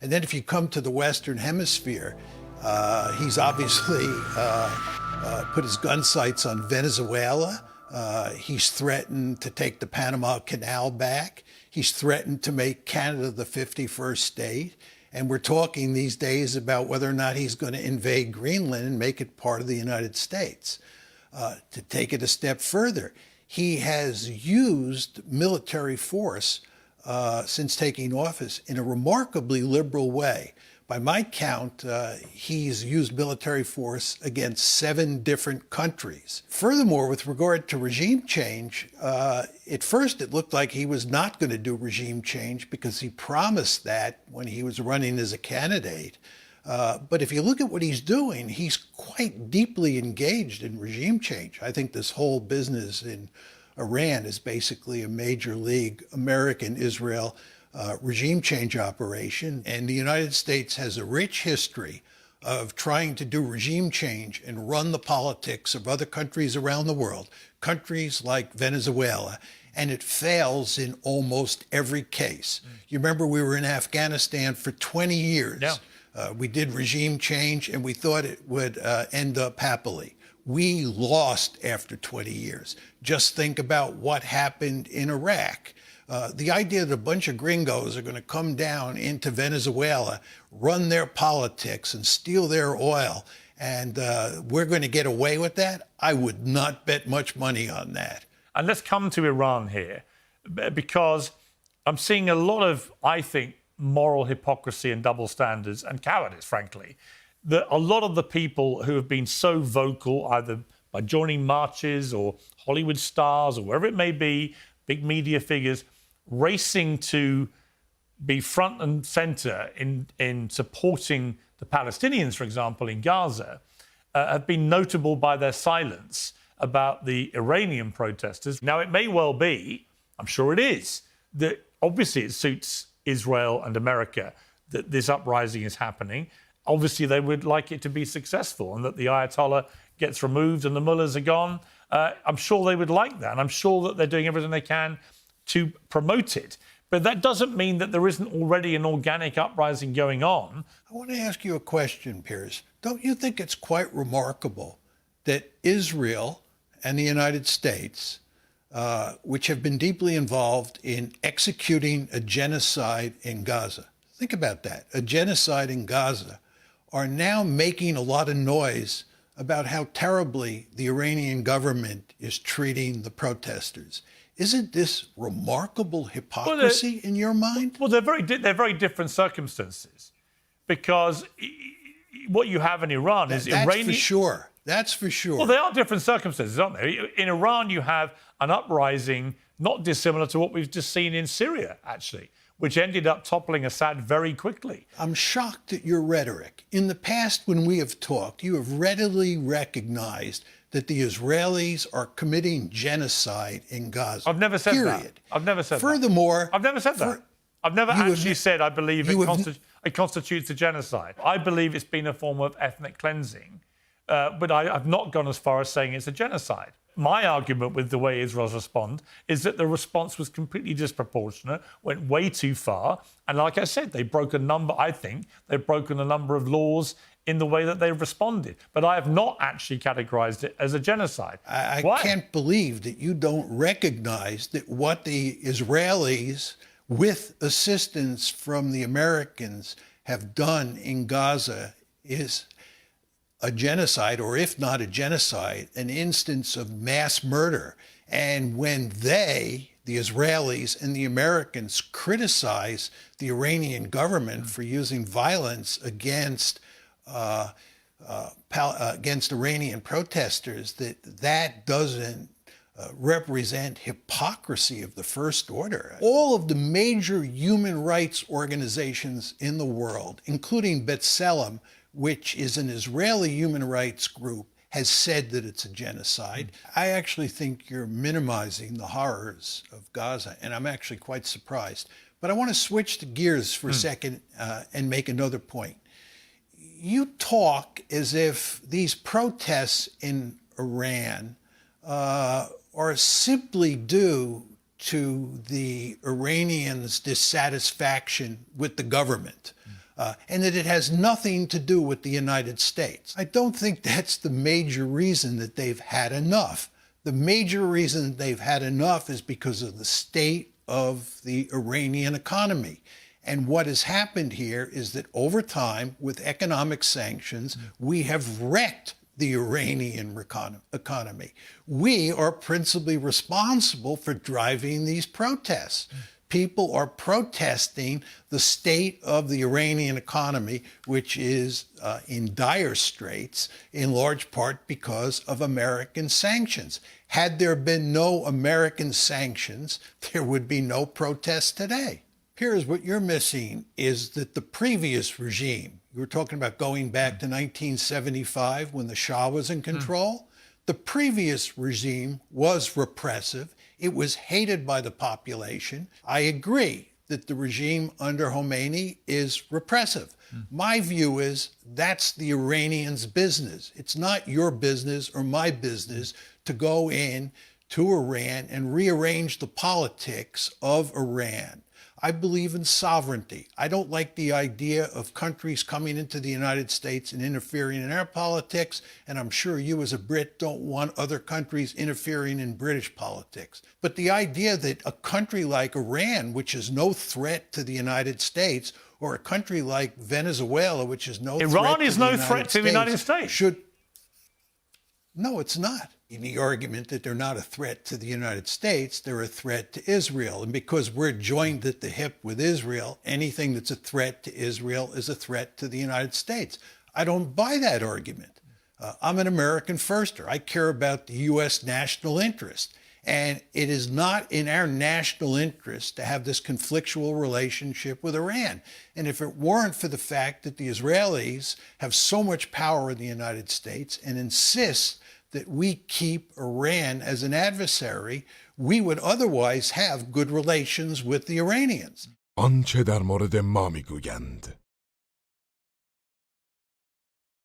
And then if you come to the Western Hemisphere, he's obviously put his gun sights on Venezuela. He's threatened to take the Panama Canal back. He's threatened to make Canada the 51st state. And we're talking these days about whether or not he's going to invade Greenland and make it part of the United States. To take it a step further, he has used military force since taking office in a remarkably liberal way. By my count, he's used military force against 7 different countries. Furthermore, with regard to regime change, at first it looked like he was not going to do regime change because he promised that when he was running as a candidate. But if you look at what he's doing, he's quite deeply engaged in regime change. I think this whole business in Iran is basically a major league American-Israel regime change operation. And the United States has a rich history of trying to do regime change and run the politics of other countries around the world, countries like Venezuela, and it fails in almost every case. You remember we were in Afghanistan for 20 years. Yeah. We did regime change and we thought it would end up happily. We lost after 20 years. Just think about what happened in Iraq. The idea that a bunch of gringos are going to come down into Venezuela, run their politics and steal their oil, and we're going to get away with that, I would not bet much money on that. And let's come to Iran here, because I'm seeing a lot of, I think, moral hypocrisy and double standards and cowardice, frankly. That a lot of the people who have been so vocal, either by joining marches or Hollywood stars or wherever it may be, big media figures, racing to be front and centre in supporting the Palestinians, for example, in Gaza, have been notable by their silence about the Iranian protesters. Now, it may well be, I'm sure it is, that obviously it suits Israel and America that this uprising is happening. Obviously, they would like it to be successful and that the Ayatollah gets removed and the mullahs are gone. I'm sure they would like that. And I'm sure that they're doing everything they can to promote it. But that doesn't mean that there isn't already an organic uprising going on. I want to ask you a question, Piers. Don't you think it's quite remarkable that Israel and the United States, which have been deeply involved in executing a genocide in Gaza, think about that, a genocide in Gaza, are now making a lot of noise about how terribly the Iranian government is treating the protesters? Isn't this remarkable hypocrisy in your mind? Well, they're very different circumstances, because what you have in Iran is That's Iranian. for sure. That's for sure. Well, they are different circumstances, aren't they? In Iran, you have an uprising not dissimilar to what we've just seen in Syria, actually, which ended up toppling Assad very quickly. I'm shocked at your rhetoric. In the past, when we have talked, you have readily recognized that the Israelis are committing genocide in Gaza. I've never said that. Period. I've never said Furthermore, that. I've never said that. I've never actually said I believe it constitutes a genocide. I believe it's been a form of ethnic cleansing, but I've not gone as far as saying it's a genocide. My argument with the way Israel's respond is that the response was completely disproportionate, went way too far, and like I said, they've broken a number of laws in the way that they've responded. But I have not actually categorized it as a genocide. I can't believe that you don't recognize that what the Israelis, with assistance from the Americans, have done in Gaza is a genocide, or if not a genocide, an instance of mass murder. And when they, the Israelis and the Americans, criticize the Iranian government for using violence against Iranian protesters, that doesn't represent hypocrisy of the first order. All of the major human rights organizations in the world, including B'Tselem, which is an Israeli human rights group, has said that it's a genocide. I actually think you're minimizing the horrors of Gaza, and I'm actually quite surprised. But I want to switch the gears for a second and make another point. You talk as if these protests in Iran are simply due to the Iranians' dissatisfaction with the government. and that it has nothing to do with the United States. I don't think that's the major reason that they've had enough. The major reason that they've had enough is because of the state of the Iranian economy. And what has happened here is that over time, with economic sanctions, we have wrecked the Iranian economy. We are principally responsible for driving these protests. People are protesting the state of the Iranian economy, which is in dire straits, in large part because of American sanctions. Had there been no American sanctions, there would be no protests today. Here's what you're missing is that the previous regime, you were talking about going back to 1975 when the Shah was in control. The previous regime was repressive. It was hated by the population. I agree that the regime under Khomeini is repressive. My view is that's the Iranians' business. It's not your business or my business to go in to Iran and rearrange the politics of Iran. I believe in sovereignty. I don't like the idea of countries coming into the United States and interfering in our politics, and I'm sure you as a Brit don't want other countries interfering in British politics. But the idea that a country like Iran, which is no threat to the United States, or a country like Venezuela, which is no threat to the United States. Iran is no threat to the United States. No, it's not. In the argument that they're not a threat to the United States, they're a threat to Israel. And because we're joined at the hip with Israel, anything that's a threat to Israel is a threat to the United States. I don't buy that argument. I'm an American firster. I care about the U.S. national interest. And it is not in our national interest to have this conflictual relationship with Iran. And if it weren't for the fact that the Israelis have so much power in the United States and insist that we keep Iran as an adversary, we would otherwise have good relations with the Iranians. آنچه در مورد ما میگویند